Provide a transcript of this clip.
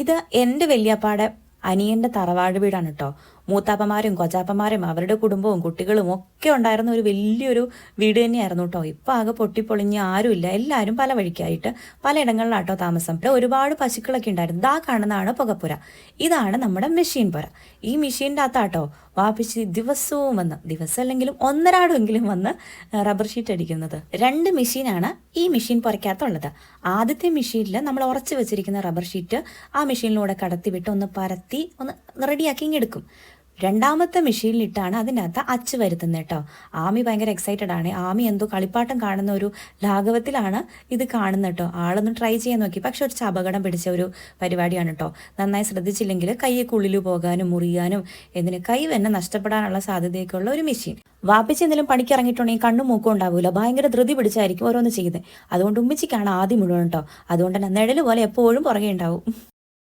ഇത് എൻ്റെ വല്യപ്പാടെ അനിയൻ്റെ തറവാട് വീടാണ് കേട്ടോ. മൂത്താപ്പന്മാരും കൊച്ചാപ്പന്മാരും അവരുടെ കുടുംബവും കുട്ടികളും ഒക്കെ ഉണ്ടായിരുന്ന ഒരു വലിയൊരു വീട് തന്നെയായിരുന്നു കേട്ടോ. ഇപ്പം ആകെ പൊട്ടിപ്പൊളിഞ്ഞ് ആരുമില്ല, എല്ലാവരും പല വഴിക്കായിട്ട് പലയിടങ്ങളിലാട്ടോ താമസം. ഇവിടെ ഒരുപാട് പശുക്കളൊക്കെ ഉണ്ടായിരുന്നു. ഇതാ കാണുന്നതാണ് പുകപ്പുര. ഇതാണ് നമ്മുടെ മെഷീൻ പുര. ഈ മെഷീൻ്റെ അകത്താട്ടോ വാപ്പിച്ച് ദിവസവും വന്ന്, ദിവസം അല്ലെങ്കിലും ഒന്നരാടുമെങ്കിലും വന്ന് റബ്ബർ ഷീറ്റ് അടിക്കുന്നത്. 2 മെഷീനാണ് ഈ മെഷീൻ പുരയ്ക്കകത്തുള്ളത്. ആദ്യത്തെ മെഷീനിൽ നമ്മൾ ഉറച്ചു വെച്ചിരിക്കുന്ന റബ്ബർ ഷീറ്റ് ആ മെഷീനിലൂടെ കടത്തിവിട്ട് ഒന്ന് പരത്തി ഒന്ന് റെഡിയാക്കി ഇങ്ങെടുക്കും. രണ്ടാമത്തെ മെഷീനിലിട്ടാണ് അതിനകത്ത് അച്ച് വരുത്തുന്നത് കേട്ടോ. ആമി ഭയങ്കര എക്സൈറ്റഡ് ആണ്. ആമി എന്തോ കളിപ്പാട്ടം കാണുന്ന ഒരു ലാഘവത്തിലാണ് ഇത് കാണുന്നത് കേട്ടോ. ആളൊന്ന് ട്രൈ ചെയ്യാൻ നോക്കി, പക്ഷെ ഒരു അപകടം പിടിച്ച ഒരു പരിപാടിയാണ് കേട്ടോ. നന്നായി ശ്രദ്ധിച്ചില്ലെങ്കിൽ കൈയൊക്കെ ഉള്ളിൽ പോകാനും മുറിയാനും എന്തിന് കൈ തന്നെ നഷ്ടപ്പെടാനുള്ള സാധ്യതയൊക്കെ ഉള്ള ഒരു മെഷീൻ. വാപ്പിച്ച് എന്തെങ്കിലും പണിക്കിറങ്ങിയിട്ടുണ്ടെങ്കിൽ കണ്ണും മൂക്കും ഉണ്ടാവില്ല, ഭയങ്കര ധൃതി പിടിച്ചായിരിക്കും ഓരോന്ന് ചെയ്യുന്നത്. അതുകൊണ്ട് ഉമ്മിച്ചിക്കാണ് ആദ്യം മുഴുവൻ കേട്ടോ. അതുകൊണ്ട് തന്നെ നിഴല് പോലെ എപ്പോഴും പുറകെ ഉണ്ടാവും.